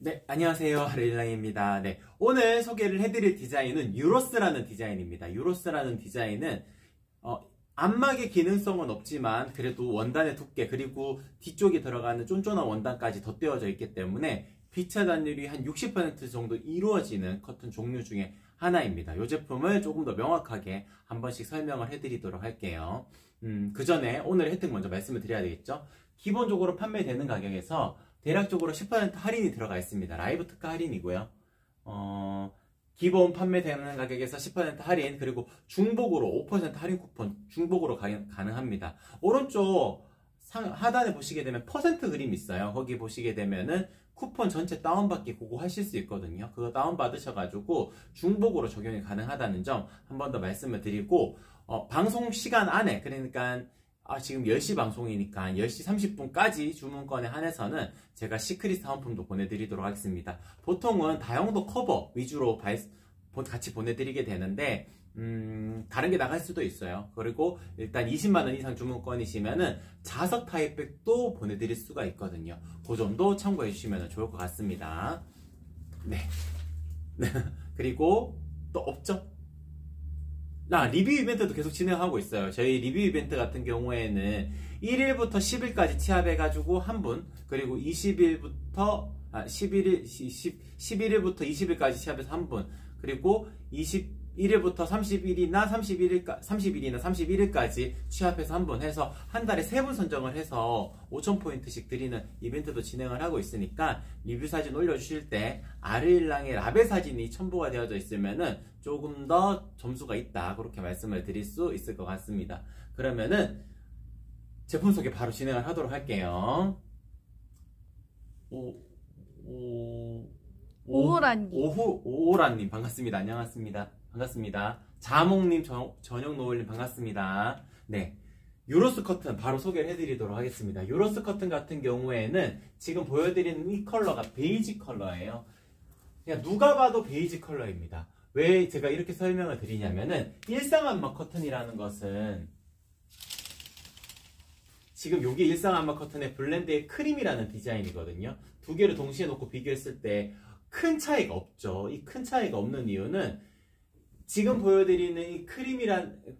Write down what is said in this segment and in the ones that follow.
네, 안녕하세요. 하루일랑입니다. 네, 오늘 소개를 해드릴 디자인은 유로스라는 디자인입니다. 유로스라는 디자인은 안막의 기능성은 없지만 그래도 원단의 두께 그리고 뒤쪽에 들어가는 쫀쫀한 원단까지 덧대어져 있기 때문에 빛 차단율이 한 60% 정도 이루어지는 커튼 종류 중에 하나입니다. 이 제품을 조금 더 명확하게 한 번씩 설명을 해드리도록 할게요. 그 전에 오늘의 혜택 먼저 말씀을 드려야 되겠죠. 기본적으로 판매되는 가격에서 대략적으로 10% 할인이 들어가 있습니다. 라이브 특가 할인이고요. 기본 판매되는 가격에서 10% 할인, 그리고 중복으로 5% 할인 쿠폰 중복으로 가능합니다. 오른쪽 하단에 보시게 되면 퍼센트 그림이 있어요. 거기 보시게 되면은 쿠폰 전체 다운받기 그거 하실 수 있거든요. 그거 다운받으셔가지고 중복으로 적용이 가능하다는 점 한 번 더 말씀을 드리고, 방송 시간 안에, 그러니까 지금 10시 방송이니까 10시 30분까지 주문권에 한해서는 제가 시크릿 사은품도 보내드리도록 하겠습니다. 보통은 다용도 커버 위주로 같이 보내드리게 되는데 다른 게 나갈 수도 있어요. 그리고 일단 20만원 이상 주문권이시면은 자석 타입백도 보내드릴 수가 있거든요. 그 점도 참고해 주시면 좋을 것 같습니다. 네. 그리고 또 없죠? 리뷰 이벤트도 계속 진행하고 있어요. 저희 리뷰 이벤트 같은 경우에는 1일부터 10일까지 취합해가지고 한 분, 그리고 11일부터 20일까지 취합해서 한 분, 그리고 21일부터 30일이나 31일까지 취합해서 한 분 해서 한 달에 3분 선정을 해서 5,000포인트씩 드리는 이벤트도 진행을 하고 있으니까 리뷰 사진 올려주실 때 아르일랑의 라벨 사진이 첨부가 되어져 있으면은 조금 더 점수가 있다, 그렇게 말씀을 드릴 수 있을 것 같습니다. 그러면은 제품 소개 바로 진행을 하도록 할게요. 오호라님 반갑습니다. 안녕하십니까. 반갑습니다. 자몽님, 전영노을님 반갑습니다. 네, 유로스 커튼 바로 소개를 해드리도록 하겠습니다. 유로스 커튼 같은 경우에는 지금 보여드리는 이 컬러가 베이지 컬러예요. 그냥 누가 봐도 베이지 컬러입니다. 왜 제가 이렇게 설명을 드리냐면은 일상안마 커튼이라는 것은 지금 여기 일상안마 커튼의 블렌드의 크림이라는 디자인이거든요. 두 개를 동시에 놓고 비교했을 때 큰 차이가 없죠. 이 큰 차이가 없는 이유는 지금 보여드리는 이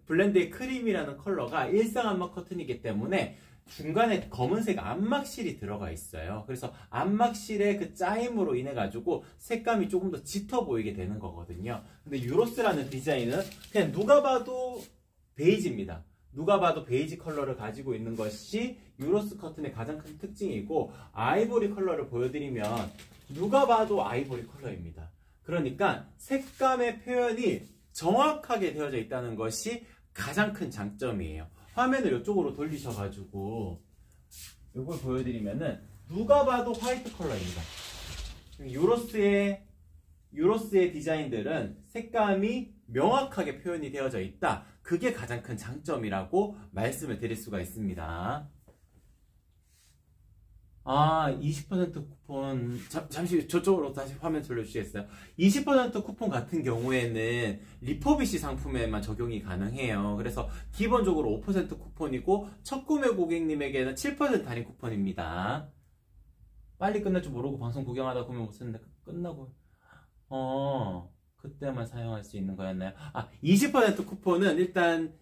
블렌드의 크림이라는 컬러가 일상안마 커튼이기 때문에 중간에 검은색 안막실이 들어가 있어요. 그래서 안막실의 그 짜임으로 인해 가지고 색감이 조금 더 짙어 보이게 되는 거거든요. 근데 유로스라는 디자인은 그냥 누가 봐도 베이지입니다. 누가 봐도 베이지 컬러를 가지고 있는 것이 유로스 커튼의 가장 큰 특징이고, 아이보리 컬러를 보여드리면 누가 봐도 아이보리 컬러입니다. 그러니까 색감의 표현이 정확하게 되어져 있다는 것이 가장 큰 장점이에요. 화면을 이쪽으로 돌리셔가지고 이걸 보여드리면은 누가 봐도 화이트 컬러입니다. 유로스의 디자인들은 색감이 명확하게 표현이 되어져 있다. 그게 가장 큰 장점이라고 말씀을 드릴 수가 있습니다. 20% 쿠폰, 잠시 저쪽으로 다시 화면 돌려주시겠어요? 20% 쿠폰 같은 경우에는 리퍼비시 상품에만 적용이 가능해요. 그래서 기본적으로 5% 쿠폰이고 첫 구매 고객님에게는 7% 할인 쿠폰입니다. 빨리 끝날 줄 모르고 방송 구경하다 보면 못 쓰는데 끝나고 그때만 사용할 수 있는 거였나요? 20% 쿠폰은 일단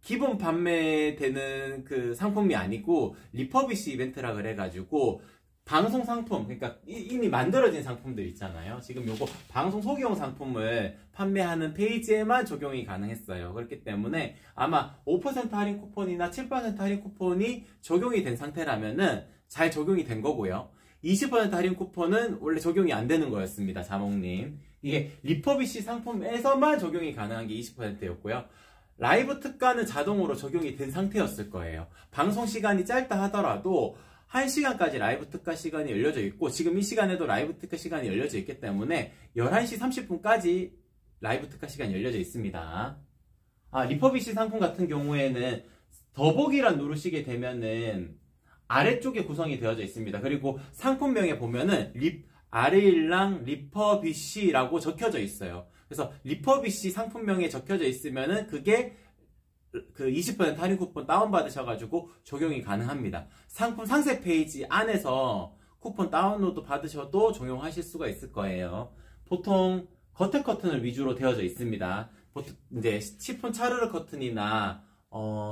기본 판매되는 그 상품이 아니고 리퍼비시 이벤트라 그래가지고 방송 상품, 그러니까 이미 만들어진 상품들 있잖아요. 지금 요거 방송 소개용 상품을 판매하는 페이지에만 적용이 가능했어요. 그렇기 때문에 아마 5% 할인 쿠폰이나 7% 할인 쿠폰이 적용이 된 상태라면은 잘 적용이 된 거고요. 20% 할인 쿠폰은 원래 적용이 안 되는 거였습니다. 자몽님. 이게 리퍼비시 상품에서만 적용이 가능한 게 20%였고요. 라이브 특가는 자동으로 적용이 된 상태였을 거예요. 방송 시간이 짧다 하더라도 1시간까지 라이브 특가 시간이 열려져 있고, 지금 이 시간에도 라이브 특가 시간이 열려져 있기 때문에 11시 30분까지 라이브 특가 시간이 열려져 있습니다. 리퍼비시 상품 같은 경우에는 더보기란 누르시게 되면은 아래쪽에 구성이 되어져 있습니다. 그리고 상품명에 보면은 아르일랑 리퍼비시라고 적혀져 있어요. 그래서 리퍼비시 상품명에 적혀져 있으면은 그게 그 20% 할인 쿠폰 다운받으셔가지고 적용이 가능합니다. 상품 상세 페이지 안에서 쿠폰 다운로드 받으셔도 적용하실 수가 있을 거예요. 보통 겉에 커튼을 위주로 되어져 있습니다. 보통 이제 시폰 차르르 커튼이나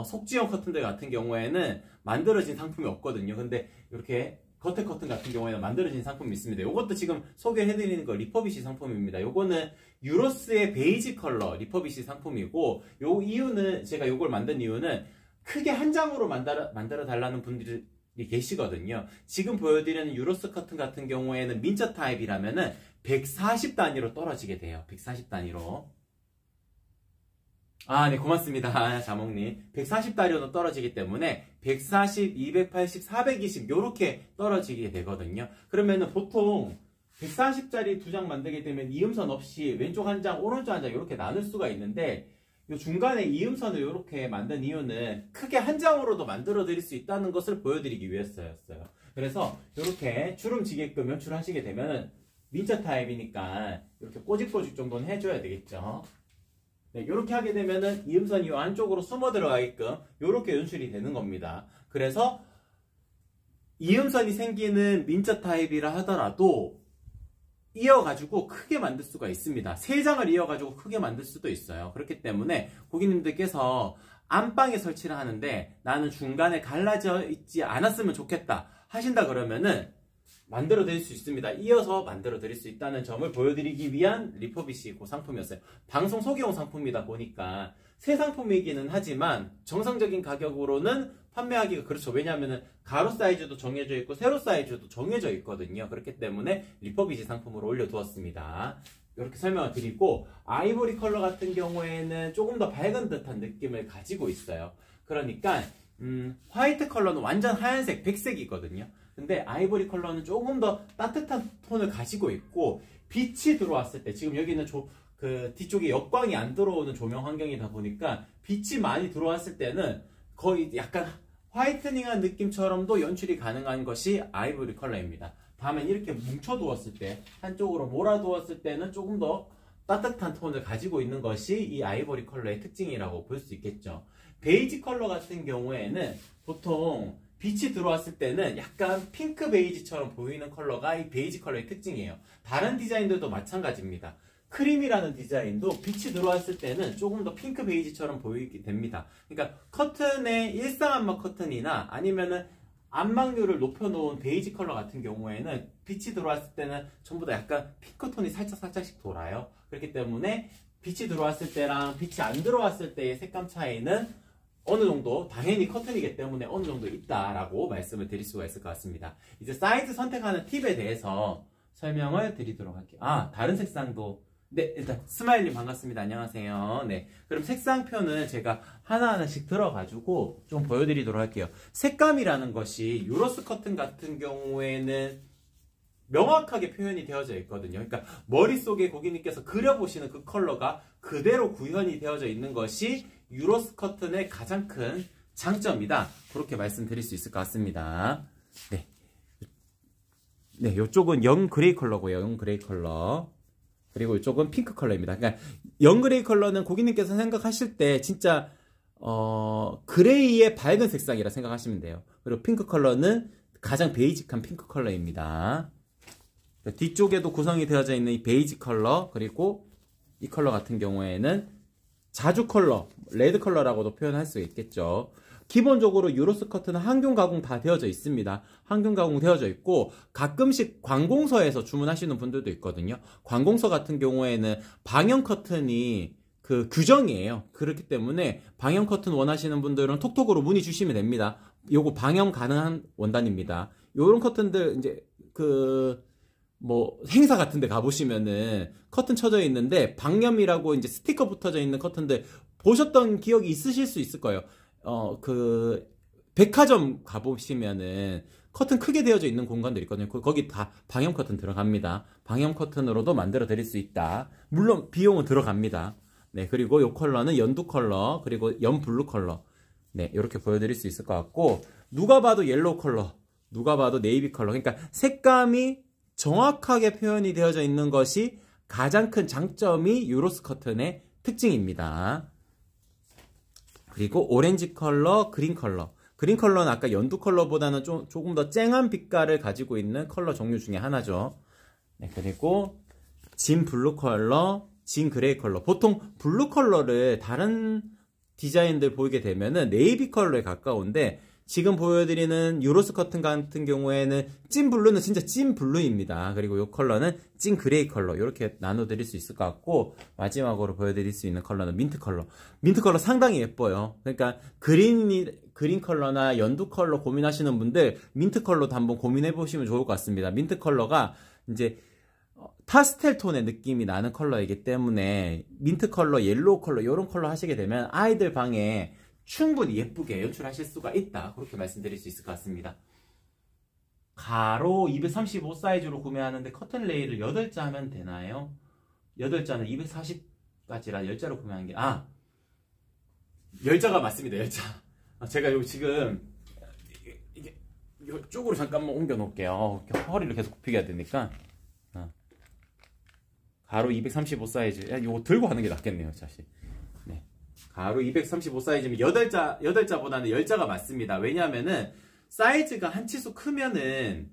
속지형 커튼들 같은 경우에는 만들어진 상품이 없거든요. 근데 이렇게 겉에 커튼 같은 경우에는 만들어진 상품이 있습니다. 이것도 지금 소개해드리는 거 리퍼비시 상품입니다. 요거는 유로스의 베이지 컬러 리퍼비시 상품이고, 요 이유는, 제가 요걸 만든 이유는 크게 한 장으로 만들어 달라는 분들이 계시거든요. 지금 보여드리는 유로스 커튼 같은 경우에는 민처 타입이라면은 140 단위로 떨어지게 돼요. 140 단위로. 아, 네, 고맙습니다. 자몽님. 140 단위로 떨어지기 때문에 140, 280, 420 요렇게 떨어지게 되거든요. 그러면은 보통 140짜리 두 장 만들게 되면 이음선 없이 왼쪽 한 장, 오른쪽 한 장 이렇게 나눌 수가 있는데, 요 중간에 이음선을 이렇게 만든 이유는 크게 한 장으로도 만들어 드릴 수 있다는 것을 보여드리기 위해서였어요. 그래서 이렇게 주름지게끔 연출하시게 되면은 민처 타입이니까 이렇게 꼬집꼬집 정도는 해줘야 되겠죠. 네, 이렇게 하게 되면은 이음선이 이 안쪽으로 숨어 들어가게끔 이렇게 연출이 되는 겁니다. 그래서 이음선이 생기는 민처 타입이라 하더라도 이어가지고 크게 만들 수가 있습니다. 3장을 이어가지고 크게 만들 수도 있어요. 그렇기 때문에 고객님들께서 안방에 설치를 하는데 나는 중간에 갈라져 있지 않았으면 좋겠다 하신다 그러면은 만들어 드릴 수 있습니다. 이어서 만들어 드릴 수 있다는 점을 보여드리기 위한 리퍼비시 그 상품이었어요. 방송 소개용 상품이다 보니까 새 상품이기는 하지만 정상적인 가격으로는 판매하기가 그렇죠. 왜냐하면 가로 사이즈도 정해져 있고 세로 사이즈도 정해져 있거든요. 그렇기 때문에 리퍼비시 상품으로 올려두었습니다. 이렇게 설명을 드리고, 아이보리 컬러 같은 경우에는 조금 더 밝은 듯한 느낌을 가지고 있어요. 그러니까 화이트 컬러는 완전 하얀색, 백색이거든요. 근데 아이보리 컬러는 조금 더 따뜻한 톤을 가지고 있고, 빛이 들어왔을 때, 지금 여기는 그 뒤쪽에 역광이 안 들어오는 조명 환경이다 보니까 빛이 많이 들어왔을 때는 거의 약간 화이트닝한 느낌처럼도 연출이 가능한 것이 아이보리 컬러입니다. 다음에 이렇게 뭉쳐두었을 때, 한쪽으로 몰아두었을 때는 조금 더 따뜻한 톤을 가지고 있는 것이 이 아이보리 컬러의 특징이라고 볼 수 있겠죠. 베이지 컬러 같은 경우에는 보통 빛이 들어왔을 때는 약간 핑크 베이지처럼 보이는 컬러가 이 베이지 컬러의 특징이에요. 다른 디자인들도 마찬가지입니다. 크림이라는 디자인도 빛이 들어왔을 때는 조금 더 핑크 베이지처럼 보이게 됩니다. 그러니까 커튼의 일상안마 커튼이나 아니면은 안막률을 높여놓은 베이지 컬러 같은 경우에는 빛이 들어왔을 때는 전부 다 약간 핑크톤이 살짝씩 돌아요. 그렇기 때문에 빛이 들어왔을 때랑 빛이 안 들어왔을 때의 색감 차이는 어느 정도, 당연히 커튼이기 때문에 어느 정도 있다라고 말씀을 드릴 수가 있을 것 같습니다. 이제 사이즈 선택하는 팁에 대해서 설명을 드리도록 할게요. 아, 다른 색상도. 네, 일단 스마일님 반갑습니다. 안녕하세요. 네, 그럼 색상표는 제가 하나하나씩 들어가지고 좀 보여드리도록 할게요. 색감이라는 것이 유로스 커튼 같은 경우에는 명확하게 표현이 되어져 있거든요. 그러니까 머릿속에 고객님께서 그려보시는 그 컬러가 그대로 구현이 되어져 있는 것이 유로스 커튼의 가장 큰 장점이다. 그렇게 말씀드릴 수 있을 것 같습니다. 네, 네, 이쪽은 영 그레이 컬러고요. 영 그레이 컬러. 그리고 이쪽은 핑크 컬러입니다. 그러니까 영 그레이 컬러는 고객님께서 생각하실 때 진짜 그레이의 밝은 색상이라 생각하시면 돼요. 그리고 핑크 컬러는 가장 베이직한 핑크 컬러입니다. 뒤쪽에도 구성이 되어져 있는 이 베이지 컬러, 그리고 이 컬러 같은 경우에는 자주 컬러, 레드 컬러라고도 표현할 수 있겠죠. 기본적으로 유로스 커튼은 항균 가공 다 되어져 있습니다. 항균 가공 되어져 있고, 가끔씩 관공서에서 주문하시는 분들도 있거든요. 관공서 같은 경우에는 방형 커튼이 그 규정이에요. 그렇기 때문에 방형 커튼 원하시는 분들은 톡톡으로 문의 주시면 됩니다. 요거 방형 가능한 원단입니다. 요런 커튼들 이제 행사 같은 데 가보시면은 커튼 쳐져 있는데 방염이라고 이제 스티커 붙어져 있는 커튼들 보셨던 기억이 있으실 수 있을 거예요. 백화점 가보시면은 커튼 크게 되어져 있는 공간들 있거든요. 거기 다 방염 커튼 들어갑니다. 방염 커튼으로도 만들어 드릴 수 있다. 물론 비용은 들어갑니다. 네, 그리고 이 컬러는 연두 컬러, 그리고 연 블루 컬러. 네, 이렇게 보여드릴 수 있을 것 같고, 누가 봐도 옐로우 컬러, 누가 봐도 네이비 컬러. 그러니까 색감이 정확하게 표현이 되어져 있는 것이 가장 큰 장점이 유로스 커튼의 특징입니다. 그리고 오렌지 컬러, 그린 컬러. 그린 컬러는 아까 연두 컬러보다는 조금 더 쨍한 빛깔을 가지고 있는 컬러 종류 중에 하나죠. 네, 그리고 진 블루 컬러, 진 그레이 컬러. 보통 블루 컬러를 다른 디자인들 보이게 되면은 네이비 컬러에 가까운데, 지금 보여드리는 유로스 커튼 같은 경우에는 찐 블루는 진짜 찐 블루입니다. 그리고 이 컬러는 찐 그레이 컬러, 이렇게 나눠드릴 수 있을 것 같고, 마지막으로 보여드릴 수 있는 컬러는 민트 컬러. 민트 컬러 상당히 예뻐요. 그러니까 그린 컬러나 연두 컬러 고민하시는 분들 민트 컬러도 한번 고민해 보시면 좋을 것 같습니다. 민트 컬러가 이제 파스텔 톤의 느낌이 나는 컬러이기 때문에 민트 컬러, 옐로우 컬러 이런 컬러 하시게 되면 아이들 방에 충분히 예쁘게 연출하실 수가 있다. 그렇게 말씀드릴 수 있을 것 같습니다. 가로 235 사이즈로 구매하는데 커튼 레일을 8자 하면 되나요? 8자는 240까지라 10자로 구매한 게 10자가 맞습니다. 10자. 제가 여기 지금 이게 이쪽으로 잠깐만 옮겨 놓을게요. 허리를 계속 굽히게 해야 되니까. 가로 235 사이즈. 이거 들고 하는 게 낫겠네요, 사실. 네. 가로 235 사이즈면 8자보다는 10자가 맞습니다. 왜냐하면은 사이즈가 한 치수 크면은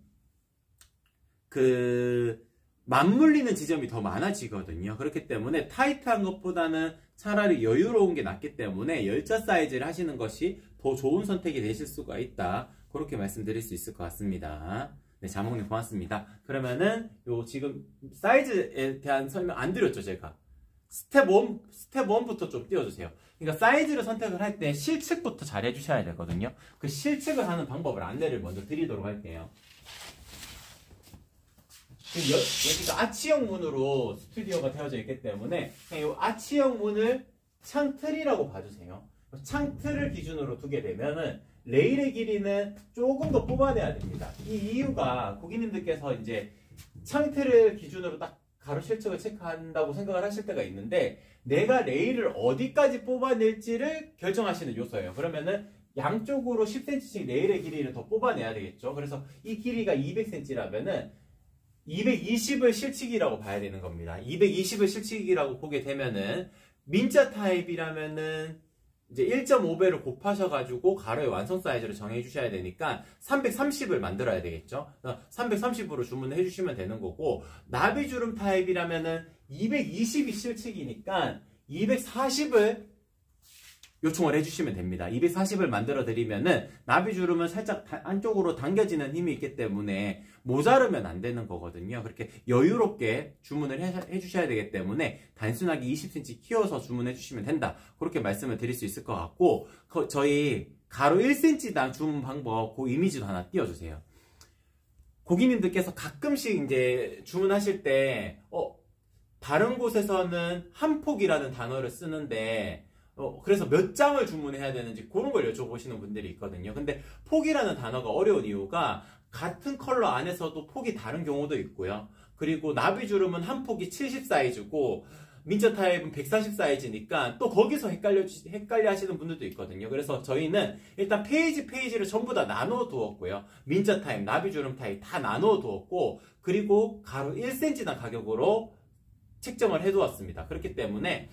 맞물리는 지점이 더 많아지거든요. 그렇기 때문에 타이트한 것보다는 차라리 여유로운 게 낫기 때문에 10자 사이즈를 하시는 것이 더 좋은 선택이 되실 수가 있다. 그렇게 말씀드릴 수 있을 것 같습니다. 네, 자몽님 고맙습니다. 그러면은 지금 사이즈에 대한 설명 안 드렸죠, 제가. 스텝 1부터 좀 띄워주세요. 그러니까 사이즈를 선택을 할 때 실측부터 잘 해주셔야 되거든요. 그 실측을 하는 방법을 안내를 먼저 드리도록 할게요. 여기가 아치형 문으로 스튜디오가 되어져 있기 때문에 이 아치형 문을 창틀이라고 봐주세요. 창틀을 기준으로 두게 되면은 레일의 길이는 조금 더 뽑아내야 됩니다. 이 이유가 고객님들께서 이제 창틀을 기준으로 딱 가로 실측을 체크한다고 생각을 하실 때가 있는데, 내가 레일을 어디까지 뽑아낼지를 결정하시는 요소예요. 그러면은 양쪽으로 10cm씩 레일의 길이를 더 뽑아내야 되겠죠. 그래서 이 길이가 200cm라면은 220을 실측이라고 봐야 되는 겁니다. 220을 실측이라고 보게 되면은 민자 타입이라면은 이제 1.5배를 곱하셔가지고 가로의 완성 사이즈를 정해 주셔야 되니까 330을 만들어야 되겠죠. 330으로 주문을 해주시면 되는 거고, 나비주름 타입이라면은 220이 실측이니까 240을 요청을 해주시면 됩니다. 240을 만들어 드리면은 나비주름은 살짝 안쪽으로 당겨지는 힘이 있기 때문에 모자르면 안 되는 거거든요. 그렇게 여유롭게 주문을 해주셔야 되기 때문에 단순하게 20cm 키워서 주문해 주시면 된다. 그렇게 말씀을 드릴 수 있을 것 같고, 저희 가로 1cm당 주문 방법 그 이미지도 하나 띄워주세요. 고객님들께서 가끔씩 이제 주문하실 때 다른 곳에서는 한 폭이라는 단어를 쓰는데 그래서 몇 장을 주문해야 되는지 그런 걸 여쭤보시는 분들이 있거든요. 근데 폭이라는 단어가 어려운 이유가 같은 컬러 안에서도 폭이 다른 경우도 있고요. 그리고 나비주름은 한 폭이 70 사이즈고 민자 타입은 140 사이즈니까 또 거기서 헷갈려 하시는 분들도 있거든요. 그래서 저희는 일단 페이지를 전부 다 나눠 두었고요. 민자 타입, 나비주름 타입 다 나눠 두었고, 그리고 가로 1cm당 가격으로 책정을 해 두었습니다. 그렇기 때문에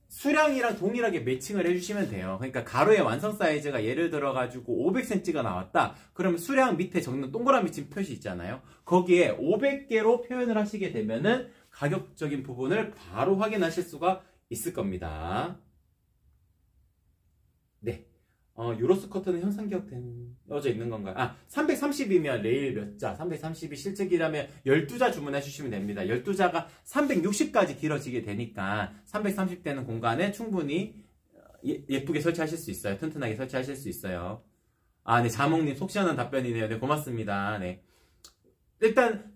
수량이랑 동일하게 매칭을 해주시면 돼요. 그러니까 가로의 완성 사이즈가 예를 들어가지고 500cm가 나왔다. 그러면 수량 밑에 적는 동그라미 친 표시 있잖아요. 거기에 500개로 표현을 하시게 되면은 가격적인 부분을 바로 확인하실 수가 있을 겁니다. 네. 유로스 커트는 현상 기억되어져 있는 건가요? 330이면 레일 몇 자, 330이 실측이라면 12자 주문해 주시면 됩니다. 12자가 360까지 길어지게 되니까 330되는 공간에 충분히 예쁘게 설치하실 수 있어요. 튼튼하게 설치하실 수 있어요. 네, 자몽님 속 시원한 답변이네요. 네, 고맙습니다. 네. 일단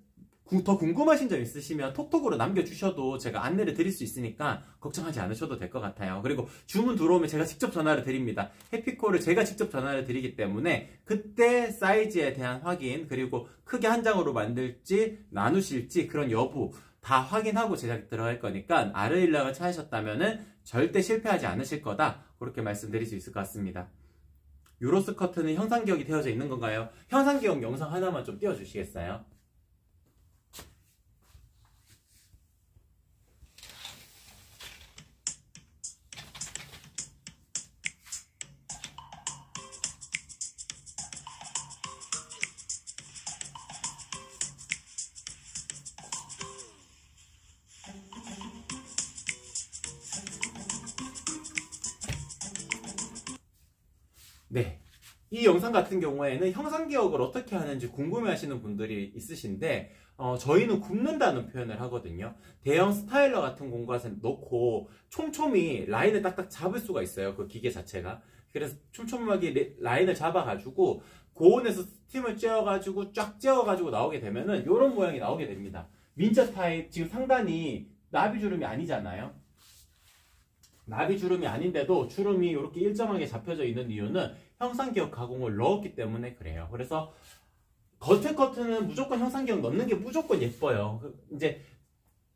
더 궁금하신 점 있으시면 톡톡으로 남겨주셔도 제가 안내를 드릴 수 있으니까 걱정하지 않으셔도 될 것 같아요. 그리고 주문 들어오면 제가 직접 전화를 드립니다. 해피콜을 제가 직접 전화를 드리기 때문에 그때 사이즈에 대한 확인, 그리고 크게 한 장으로 만들지 나누실지 그런 여부 다 확인하고 제작 들어갈 거니까 아르일락을 찾으셨다면 절대 실패하지 않으실 거다. 그렇게 말씀드릴 수 있을 것 같습니다. 유로스 커트는 현상 기억이 되어져 있는 건가요? 현상 기억 영상 하나만 좀 띄워주시겠어요? 네. 이 영상 같은 경우에는 형상 기억을 어떻게 하는지 궁금해 하시는 분들이 있으신데, 저희는 굽는다는 표현을 하거든요. 대형 스타일러 같은 공간에 넣고 촘촘히 라인을 딱딱 잡을 수가 있어요. 그 기계 자체가. 그래서 촘촘하게 라인을 잡아가지고 고온에서 스팀을 쬐어가지고 쫙 쬐어가지고 나오게 되면은 이런 모양이 나오게 됩니다. 민자 타입 지금 상단이 나비주름이 아니잖아요. 나비주름이 아닌데도 주름이 이렇게 일정하게 잡혀져 있는 이유는 형상기억 가공을 넣었기 때문에 그래요. 그래서 겉에 커트는 무조건 형상기억 넣는 게 무조건 예뻐요. 이제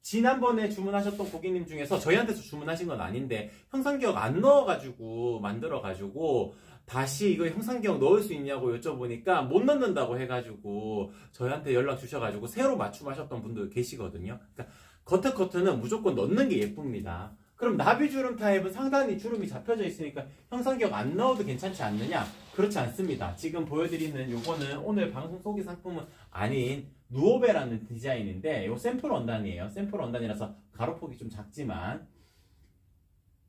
지난번에 주문하셨던 고객님 중에서 저희한테서 주문하신 건 아닌데 형상기억 안 넣어가지고 만들어가지고 다시 이거 형상기억 넣을 수 있냐고 여쭤보니까 못 넣는다고 해가지고 저희한테 연락 주셔가지고 새로 맞춤하셨던 분들 계시거든요. 그러니까 겉에 커트는 무조건 넣는 게 예쁩니다. 그럼 나비주름 타입은 상단이 주름이 잡혀져 있으니까 형상기억 안 넣어도 괜찮지 않느냐? 그렇지 않습니다. 지금 보여드리는 요거는 오늘 방송 소개 상품은 아닌 누오베라는 디자인인데 요 샘플 원단이에요. 샘플 원단이라서 가로폭이 좀 작지만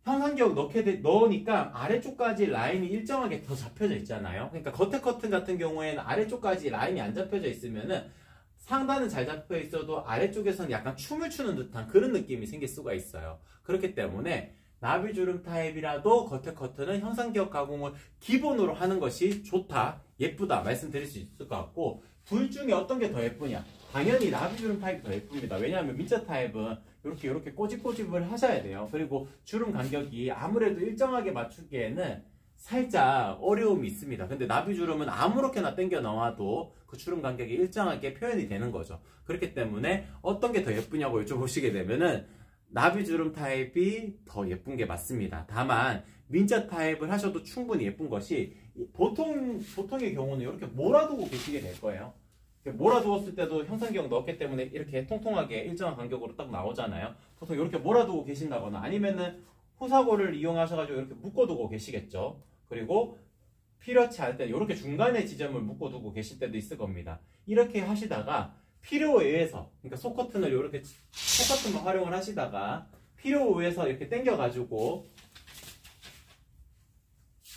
형상기억 넣으니까 아래쪽까지 라인이 일정하게 더 잡혀져 있잖아요. 그러니까 겉에 커튼 같은 경우에는 아래쪽까지 라인이 안 잡혀져 있으면은 상단은 잘 잡혀 있어도 아래쪽에서는 약간 춤을 추는 듯한 그런 느낌이 생길 수가 있어요. 그렇기 때문에 나비주름 타입이라도 겉에 커트는 형상기억 가공을 기본으로 하는 것이 좋다, 예쁘다 말씀드릴 수 있을 것 같고, 둘 중에 어떤 게 더 예쁘냐? 당연히 나비주름 타입이 더 예쁩니다. 왜냐하면 민자 타입은 이렇게 꼬집꼬집을 하셔야 돼요. 그리고 주름 간격이 아무래도 일정하게 맞추기에는 살짝 어려움이 있습니다. 근데 나비주름은 아무렇게나 당겨 넣어도 그 주름 간격이 일정하게 표현이 되는 거죠. 그렇기 때문에 어떤 게 더 예쁘냐고 여쭤보시게 되면은 나비주름 타입이 더 예쁜 게 맞습니다. 다만 민자 타입을 하셔도 충분히 예쁜 것이 보통의 경우는 이렇게 몰아두고 계시게 될 거예요. 몰아두었을 때도 형상기억 넣었기 때문에 이렇게 통통하게 일정한 간격으로 딱 나오잖아요. 보통 이렇게 몰아두고 계신다거나 아니면은 후사고를 이용하셔가지고 이렇게 묶어두고 계시겠죠. 그리고 필요치 않을 때 이렇게 중간에 지점을 묶어두고 계실 때도 있을 겁니다. 이렇게 하시다가 필요에 의해서, 그러니까 속커튼을 이렇게 속커튼만 활용을 하시다가 필요에 의해서 이렇게 당겨가지고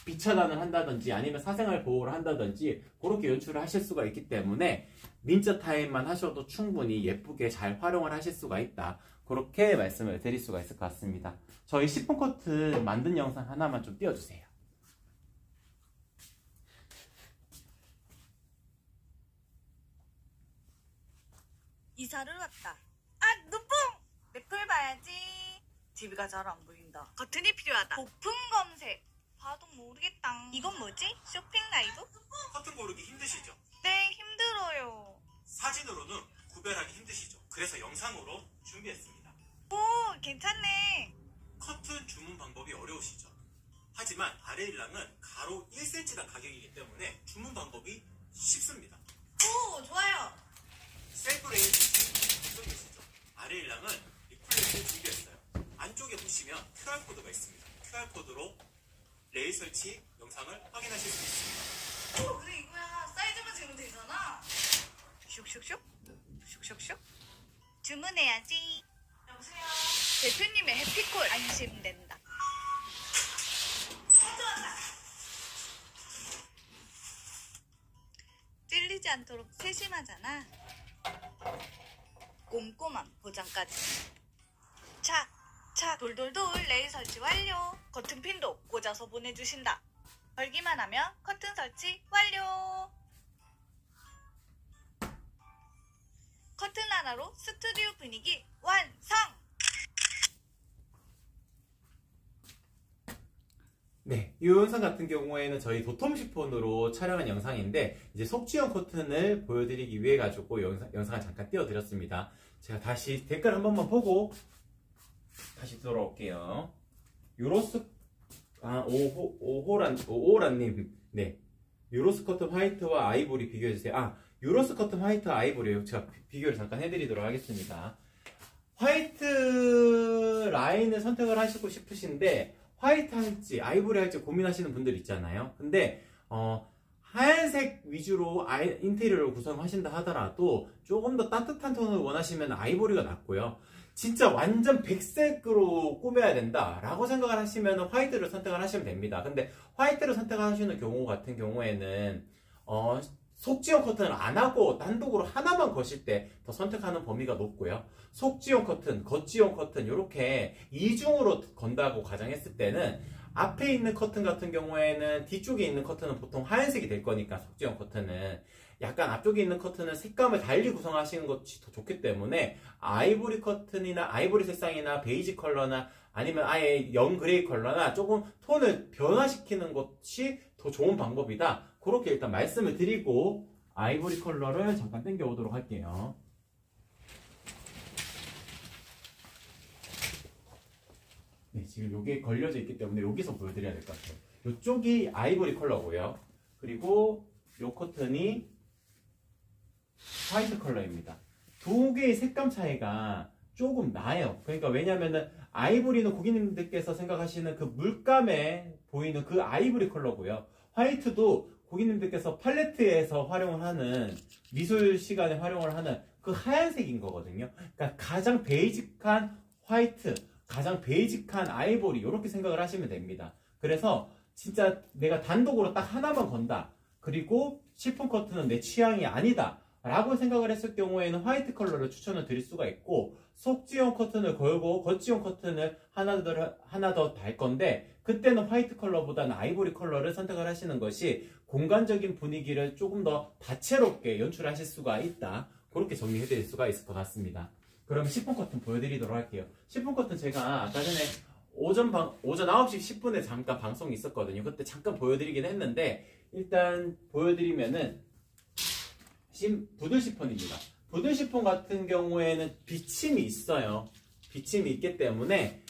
비차단을 한다든지 아니면 사생활 보호를 한다든지 그렇게 연출을 하실 수가 있기 때문에 민자 타입만 하셔도 충분히 예쁘게 잘 활용을 하실 수가 있다. 그렇게 말씀을 드릴 수가 있을 것 같습니다. 저희 시폰 커트 만든 영상 하나만 좀 띄워주세요. 이사를 왔다. 아, 눈뽕! 맥걸 봐야지. TV가 잘 안 보인다. 커튼이 필요하다. 고품 검색. 봐도 모르겠다. 이건 뭐지? 쇼핑 라이브? 커튼 고르기 힘드시죠? 네, 힘들어요. 사진으로는 구별하기 힘드시죠? 그래서 영상으로 준비했습니다. 오, 괜찮네. 커튼 주문 방법이 어려우시죠? 하지만 아레일랑은 가로 1cm당 가격이기 때문에 주문 방법이 쉽습니다. 오, 좋아요. 셀프 레일 설치 계시죠? 아레일랑은 리플렛을 준비했어요. 안쪽에 보시면 QR코드가 있습니다. QR코드로 레일 설치 영상을 확인하실 수 있습니다. 오, 그래 이거야. 사이즈만 재면 되잖아. 슉슉슉. 슉슉슉. 주문해야지. 여보세요. 대표님의 해피콜 안심된다. 가져왔다. 찔리지 않도록 세심하잖아. 꼼꼼한 보장까지. 자, 돌돌돌 레일 설치 완료. 커튼 핀도 꽂아서 보내주신다. 걸기만 하면 커튼 설치 완료. 커튼 하나로 스튜디오 분위기 완성! 네, 이 영상 같은 경우에는 저희 도톰 시폰으로 촬영한 영상인데 이제 속지형 커튼을 보여드리기 위해 가지고 영상을 잠깐 띄워드렸습니다. 제가 다시 댓글 한 번만 보고 다시 돌아올게요. 유로스 오호란님, 네, 유로스 커튼 화이트와 아이보리 비교해주세요. 유로스 커튼 화이트와 아이보리요. 제가 비교를 잠깐 해드리도록 하겠습니다. 화이트 라인을 선택을 하시고 싶으신데 화이트 할지 아이보리 할지 고민하시는 분들 있잖아요. 근데 하얀색 위주로 인테리어를 구성하신다 하더라도 조금 더 따뜻한 톤을 원하시면 아이보리가 낫고요. 진짜 완전 백색으로 꾸며야 된다 라고 생각을 하시면 화이트를 선택을 하시면 됩니다. 근데 화이트를 선택하시는 경우 같은 경우에는 속지형 커튼을 안 하고 단독으로 하나만 거실 때 더 선택하는 범위가 높고요. 속지형 커튼, 겉지형 커튼 이렇게 이중으로 건다고 가정했을 때는 앞에 있는 커튼 같은 경우에는 뒤쪽에 있는 커튼은 보통 하얀색이 될 거니까 속지형 커튼은 약간 앞쪽에 있는 커튼은 색감을 달리 구성하시는 것이 더 좋기 때문에 아이보리 커튼이나 아이보리 색상이나 베이지 컬러나 아니면 아예 영 그레이 컬러나 조금 톤을 변화시키는 것이 더 좋은 방법이다. 그렇게 일단 말씀을 드리고 아이보리 컬러를 잠깐 당겨 오도록 할게요. 네, 지금 여기에 걸려져 있기 때문에 여기서 보여드려야 될 것 같아요. 이쪽이 아이보리 컬러고요. 그리고 이 커튼이 화이트 컬러입니다. 두 개의 색감 차이가 조금 나요. 그러니까 왜냐면은 아이보리는 고객님들께서 생각하시는 그 물감에 보이는 그 아이보리 컬러고요. 화이트도 고객님들께서 팔레트에서 활용을 하는 미술 시간에 활용을 하는 그 하얀색인 거거든요. 그러니까 가장 베이직한 화이트, 가장 베이직한 아이보리 이렇게 생각을 하시면 됩니다. 그래서 진짜 내가 단독으로 딱 하나만 건다. 그리고 시폰 커튼은 내 취향이 아니다. 라고 생각을 했을 경우에는 화이트 컬러를 추천을 드릴 수가 있고 속지형 커튼을 걸고 겉지형 커튼을 하나 더 달 건데 그때는 화이트 컬러보다는 아이보리 컬러를 선택을 하시는 것이 공간적인 분위기를 조금 더 다채롭게 연출하실 수가 있다. 그렇게 정리해 드릴 수가 있을 것 같습니다. 그럼 시폰 커튼 보여드리도록 할게요. 시폰 커튼 제가 아까 전에 오전 9시 10분에 잠깐 방송이 있었거든요. 그때 잠깐 보여드리긴 했는데 일단 보여드리면은 부들 시폰입니다. 부들 시폰 같은 경우에는 비침이 있어요. 비침이 있기 때문에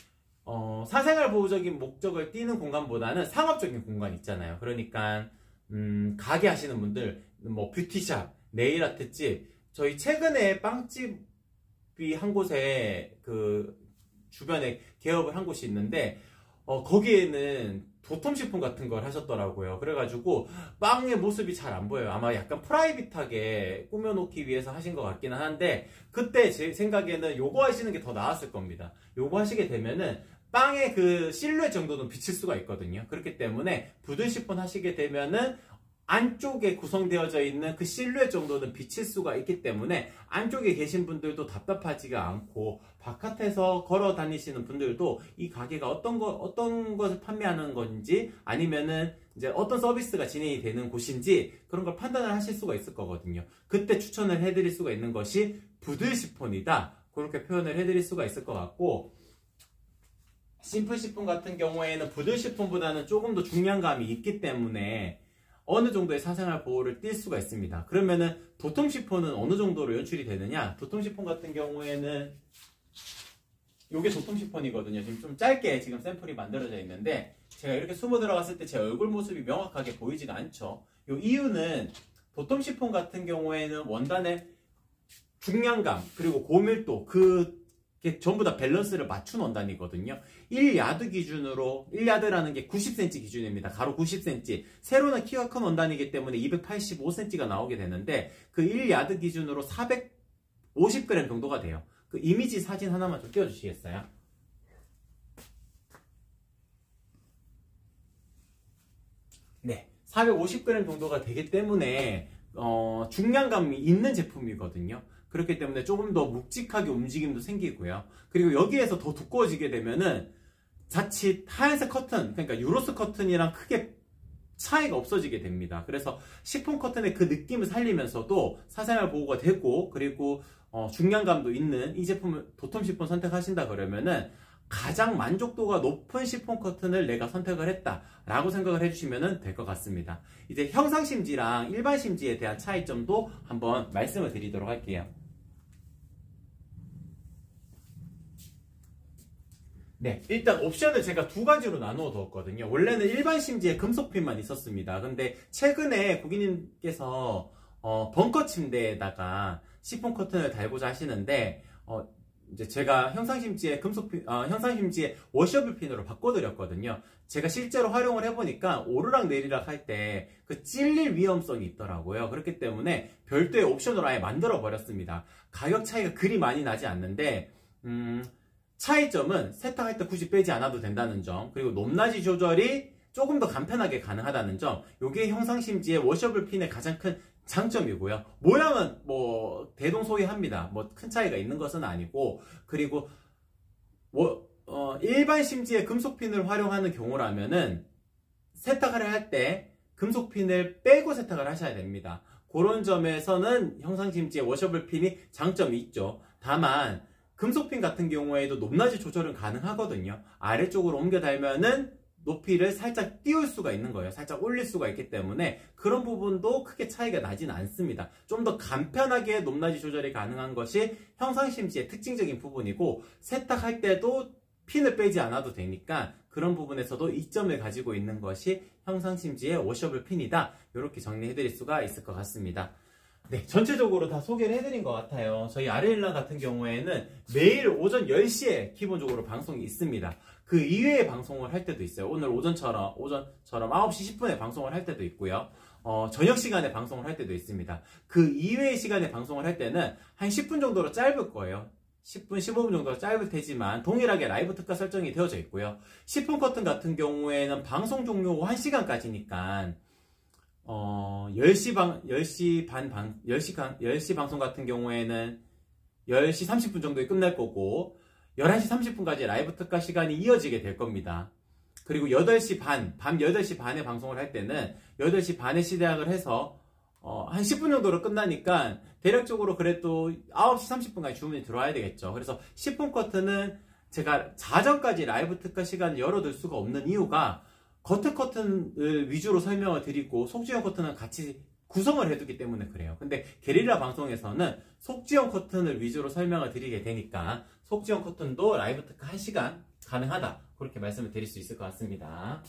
사생활 보호적인 목적을 띠는 공간보다는 상업적인 공간 있잖아요. 그러니까 가게 하시는 분들, 뭐 뷰티샵, 네일 아트집, 저희 최근에 빵집이 한 곳에 그 주변에 개업을 한 곳이 있는데 거기에는 도톰 시폰 같은 걸 하셨더라고요. 그래가지고 빵의 모습이 잘 안 보여요. 아마 약간 프라이빗하게 꾸며놓기 위해서 하신 것 같기는 한데 그때 제 생각에는 요거 하시는 게 더 나았을 겁니다. 요거 하시게 되면은 빵의 그 실루엣 정도는 비칠 수가 있거든요. 그렇기 때문에 부들 시폰 하시게 되면은 안쪽에 구성되어져 있는 그 실루엣 정도는 비칠 수가 있기 때문에 안쪽에 계신 분들도 답답하지가 않고 바깥에서 걸어 다니시는 분들도 이 가게가 어떤 것을 판매하는 건지 아니면은 이제 어떤 서비스가 진행이 되는 곳인지 그런 걸 판단을 하실 수가 있을 거거든요. 그때 추천을 해드릴 수가 있는 것이 부들 시폰이다. 그렇게 표현을 해드릴 수가 있을 것 같고 심플 시폰 같은 경우에는 부들 시폰보다는 조금 더 중량감이 있기 때문에 어느 정도의 사생활 보호를 띌 수가 있습니다. 그러면은 도톰 시폰은 어느 정도로 연출이 되느냐? 도톰 시폰 같은 경우에는 요게 도톰 시폰이거든요. 지금 좀 짧게 지금 샘플이 만들어져 있는데 제가 이렇게 숨어 들어갔을 때 제 얼굴 모습이 명확하게 보이지가 않죠. 요 이유는 도톰 시폰 같은 경우에는 원단의 중량감 그리고 고밀도 그게 전부 다 밸런스를 맞춘 원단이거든요. 1야드 기준으로 1야드라는 게 90cm 기준입니다. 가로 90cm. 세로는 키가 큰 원단이기 때문에 285cm가 나오게 되는데 그 1야드 기준으로 450g 정도가 돼요. 그 이미지 사진 하나만 좀 띄워주시겠어요? 네, 450g 정도가 되기 때문에 중량감이 있는 제품이거든요. 그렇기 때문에 조금 더 묵직하게 움직임도 생기고요. 그리고 여기에서 더 두꺼워지게 되면은 자칫 하얀색 커튼, 그러니까 유로스 커튼이랑 크게 차이가 없어지게 됩니다. 그래서 시폰 커튼의 그 느낌을 살리면서도 사생활 보호가 되고 그리고 중량감도 있는 이 제품을 도톰 시폰 선택하신다 그러면은 가장 만족도가 높은 시폰 커튼을 내가 선택을 했다라고 생각을 해주시면 될 것 같습니다. 이제 형상 심지랑 일반 심지에 대한 차이점도 한번 말씀을 드리도록 할게요. 네, 일단 옵션을 제가 두 가지로 나누어 두었거든요. 원래는 일반 심지에 금속핀만 있었습니다. 근데 최근에 고객님께서 벙커 침대에다가 시폰 커튼을 달고자 하시는데 이제 제가 형상 심지에 형상 심지에 워셔블 핀으로 바꿔드렸거든요. 제가 실제로 활용을 해보니까 오르락 내리락 할 때 그 찔릴 위험성이 있더라고요. 그렇기 때문에 별도의 옵션으로 아예 만들어 버렸습니다. 가격 차이가 그리 많이 나지 않는데 차이점은 세탁할 때 굳이 빼지 않아도 된다는 점, 그리고 높낮이 조절이 조금 더 간편하게 가능하다는 점, 요게 형상심지의 워셔블 핀의 가장 큰 장점이고요. 모양은 뭐 대동소이합니다. 뭐 큰 차이가 있는 것은 아니고, 그리고 일반 심지의 금속핀을 활용하는 경우라면은 세탁을 할 때 금속핀을 빼고 세탁을 하셔야 됩니다. 그런 점에서는 형상심지의 워셔블 핀이 장점이 있죠. 다만 금속핀 같은 경우에도 높낮이 조절은 가능하거든요. 아래쪽으로 옮겨 달면은 높이를 살짝 띄울 수가 있는 거예요. 살짝 올릴 수가 있기 때문에 그런 부분도 크게 차이가 나진 않습니다. 좀 더 간편하게 높낮이 조절이 가능한 것이 형상심지의 특징적인 부분이고, 세탁할 때도 핀을 빼지 않아도 되니까 그런 부분에서도 이점을 가지고 있는 것이 형상심지의 워셔블 핀이다. 이렇게 정리해드릴 수가 있을 것 같습니다. 네, 전체적으로 다 소개를 해드린 것 같아요. 저희 아레일라 같은 경우에는 매일 오전 10시에 기본적으로 방송이 있습니다. 그 이외에 방송을 할 때도 있어요. 오늘 오전처럼 9시 10분에 방송을 할 때도 있고요. 저녁 시간에 방송을 할 때도 있습니다. 그 이외의 시간에 방송을 할 때는 한 10분 정도로 짧을 거예요. 10분, 15분 정도로 짧을 테지만 동일하게 라이브 특가 설정이 되어져 있고요. 10분 커튼 같은 경우에는 방송 종료 1시간까지니까 10시 방송 같은 경우에는 10시 30분 정도에 끝날 거고, 11시 30분까지 라이브 특가 시간이 이어지게 될 겁니다. 그리고 8시 반, 밤 8시 반에 방송을 할 때는 8시 반에 시작을 해서 한 10분 정도로 끝나니까 대략적으로 그래도 9시 30분까지 주문이 들어와야 되겠죠. 그래서 10분 커튼은 제가 자정까지 라이브 특가 시간을 열어둘 수가 없는 이유가, 겉에 커튼을 위주로 설명을 드리고 속지형 커튼은 같이 구성을 해두기 때문에 그래요. 근데 게릴라 방송에서는 속지형 커튼을 위주로 설명을 드리게 되니까 속지형 커튼도 라이브 특가 1시간 가능하다, 그렇게 말씀을 드릴 수 있을 것 같습니다.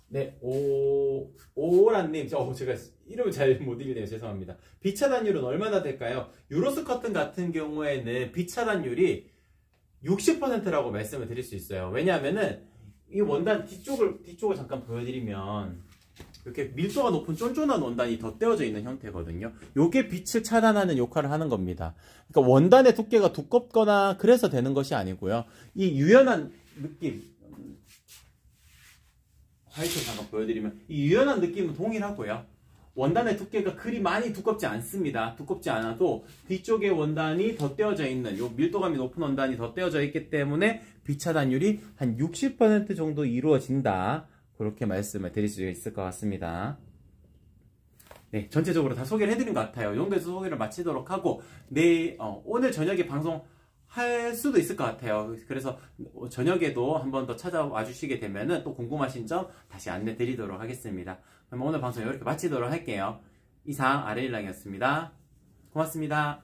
네, 오란님, 제가 이름을 잘 못 읽네요. 죄송합니다. 비차단율은 얼마나 될까요? 유로스 커튼 같은 경우에는 비차단율이 60%라고 말씀을 드릴 수 있어요. 왜냐하면은 이 원단 뒤쪽을 잠깐 보여드리면 이렇게 밀도가 높은 쫀쫀한 원단이 덧대어져 있는 형태거든요. 요게 빛을 차단하는 역할을 하는 겁니다. 그러니까 원단의 두께가 두껍거나 그래서 되는 것이 아니고요. 이 유연한 느낌, 화이트 잠깐 보여드리면 이 유연한 느낌은 동일하고요. 원단의 두께가 그리 많이 두껍지 않습니다. 두껍지 않아도 뒤쪽에 원단이 덧대어져 있는, 요 밀도감이 높은 원단이 덧대어져 있기 때문에 비차단율이 한 60% 정도 이루어진다, 그렇게 말씀을 드릴 수 있을 것 같습니다. 네, 전체적으로 다 소개를 해드린 것 같아요. 이 정도에서 소개를 마치도록 하고, 오늘 저녁에 방송할 수도 있을 것 같아요. 그래서 저녁에도 한 번 더 찾아와 주시게 되면은 또 궁금하신 점 다시 안내 드리도록 하겠습니다. 그럼 오늘 방송 이렇게 마치도록 할게요. 이상 아레일랑이었습니다. 고맙습니다.